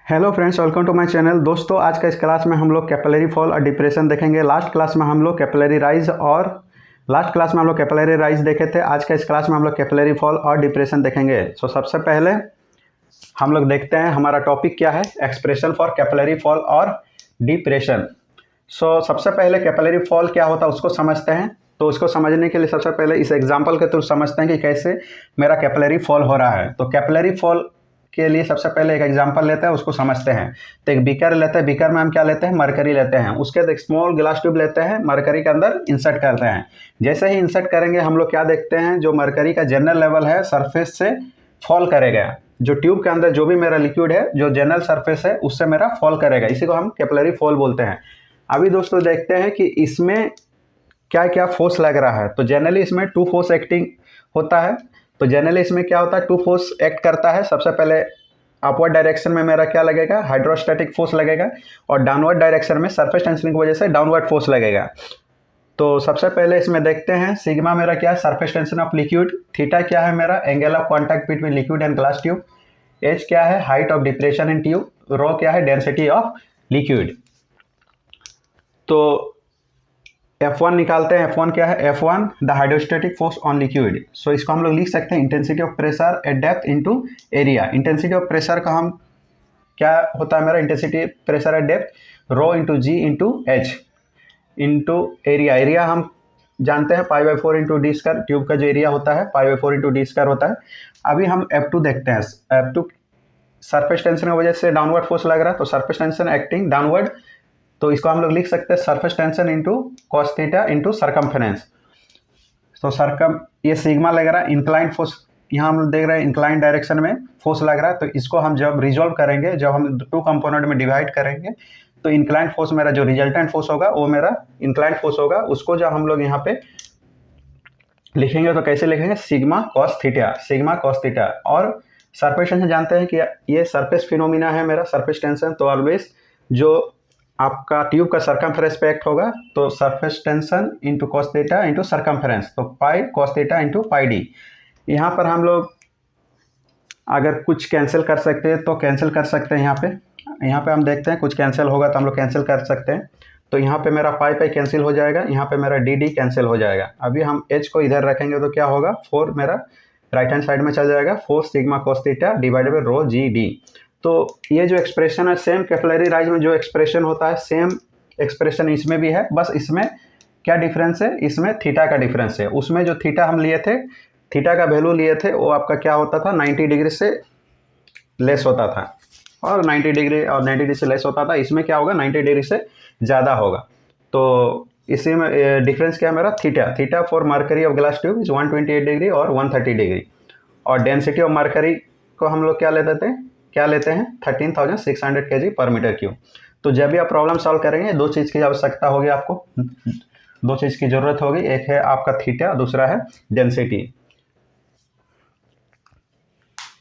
Hello friends, welcome to my channel. दोस्तों, आज का इस क्लास में हम लोग कैपिलरी फॉल और डिप्रेशन देखेंगे। लास्ट क्लास में हम लोग कैपिलरी राइज देखे थे। आज का इस क्लास में हम लोग कैपिलरी फॉल और डिप्रेशन देखेंगे। सबसे पहले हम लोग देखते हैं हमारा टॉपिक क्या है, एक्सप्रेशन फॉर कैपिलरी फॉल और डिप्रेशन। सबसे पहले कैपिलरी फॉल क्या होता है उसको समझते हैं। तो उसको समझने के लिए सबसे पहले इस एग्जाम्पल के थ्रू समझते हैं कि कैसे मेरा कैपिलरी फॉल हो रहा है। तो कैपिलरी फॉल के लिए सबसे पहले एक एग्जांपल लेते हैं, उसको समझते हैं। तो एक बीकर लेते हैं, बीकर में हम क्या लेते हैं, मरकरी लेते हैं। उसके बाद एक स्मॉल ग्लास ट्यूब लेते हैं, मरकरी के अंदर इंसर्ट करते हैं। जैसे ही इंसर्ट करेंगे हम लोग क्या देखते हैं, जो मरकरी का जनरल लेवल है सरफेस से फॉल करेगा। जो ट्यूब के अंदर जो भी मेरा लिक्विड है, जो जनरल सरफेस है उससे मेरा फॉल करेगा। इसी को हम कैपिलरी फॉल बोलते हैं। अभी दोस्तों देखते हैं कि इसमें क्या क्या फोर्स लग रहा है। तो जनरली इसमें टू फोर्स एक्टिंग होता है। तो जनरली इसमें क्या होता है, टू फोर्स एक्ट करता है। सबसे पहले अपवर्ड डायरेक्शन में मेरा क्या लगेगा, हाइड्रोस्टैटिक फोर्स लगेगा, और डाउनवर्ड डायरेक्शन में सरफेस टेंशनिंग की वजह से डाउनवर्ड फोर्स लगेगा। तो सबसे पहले इसमें देखते हैं, सिग्मा मेरा क्या है, surface tension of liquid. Theta क्या है मेरा, angle of contact between liquid and glass tube. H क्या है, height of depression in tube. Rho क्या है, डेंसिटी ऑफ लिक्विड। तो F1 निकालते हैं। F1 क्या है, F1 the hydrostatic force on liquid. इसको हम लोग लिख सकते हैं intensity of pressure at depth into area. Intensity of pressure का हम क्या होता है मेरा, intensity pressure at depth rho into g into h into area. Area हम जानते हैं π/4 इंटू डी स्क्वायर। ट्यूब का जो एरिया होता है π/4 इंटू डी स्क्वायर होता है। अभी हम F2 देखते हैं। F2 सरफेस टेंशन की वजह से डाउनवर्ड फोर्स लग रहा है, तो सरफेस टेंशन एक्टिंग डाउनवर्ड। तो इसको हम लोग लिख सकते हैं surface tension into cos theta into circumference. तो ये सिग्मा लग रहा है, इंक्लाइंड फोर्स यहाँ हम देख रहे हैं, इंक्लाइंड डायरेक्शन में फोर्स लग रहा है। तो इसको हम जब रिजॉल्व करेंगे, जब हम टू कंपोनेंट में डिवाइड करेंगे, तो इंक्लाइंड फोर्स मेरा जो रिजल्टेंट फोर्स होगा वो मेरा इंक्लाइंड फोर्स होगा। उसको जब हम लोग यहाँ पे लिखेंगे तो कैसे लिखेंगे, सिग्मा कॉस थीटा। और सरफेस टेंशन जानते हैं कि ये सरफेस फिनोमिना है मेरा, सरफेस टेंशन। तो ऑलवेज जो आपका ट्यूब का सरकमफेरेंस पे एक्ट होगा, तो surface tension into cos theta into circumference, तो pi cos theta into pi D. यहाँ पर हम लोग अगर कुछ कैंसिल कर सकते हैं तो कैंसिल कर सकते हैं। यहाँ पे हम देखते हैं कुछ कैंसिल होगा तो हम लोग कैंसिल कर सकते हैं। तो यहाँ पे मेरा पाई कैंसिल हो जाएगा, यहाँ पे मेरा डी कैंसिल हो जाएगा। अभी हम एच को इधर रखेंगे तो क्या होगा, 4 मेरा राइट हैंड साइड में चल जाएगा, 4 sigma cos theta divided by rho G D. तो ये जो एक्सप्रेशन है, सेम कैपिलरी राइज में जो एक्सप्रेशन होता है सेम एक्सप्रेशन इसमें भी है। बस इसमें क्या डिफरेंस है, इसमें थीटा का डिफरेंस है। उसमें जो थीटा हम लिए थे, थीटा का वैल्यू लिए थे, वो आपका क्या होता था, 90 डिग्री से लेस होता था, और 90 डिग्री से लेस होता था। इसमें क्या होगा, 90 डिग्री से ज़्यादा होगा। तो इसी में डिफरेंस क्या है मेरा, theta for mercury of glass tube is 128 degree और 130 डिग्री। और डेंसिटी ऑफ मरकरी को हम लोग क्या लेते हैं 13,600 kg पर मीटर क्यूब। तो जब भी आप प्रॉब्लम सॉल्व करेंगे, दो चीज़ की आवश्यकता होगी आपको, दो चीज़ की ज़रूरत होगी। एक है आपका थीटा, दूसरा है डेंसिटी।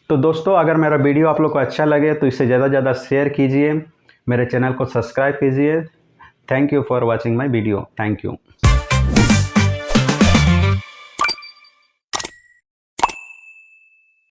तो दोस्तों, अगर मेरा वीडियो आप लोग को अच्छा लगे तो इसे ज़्यादा से ज़्यादा शेयर कीजिए, मेरे चैनल को सब्सक्राइब कीजिए। Thank you for watching my video. Thank you.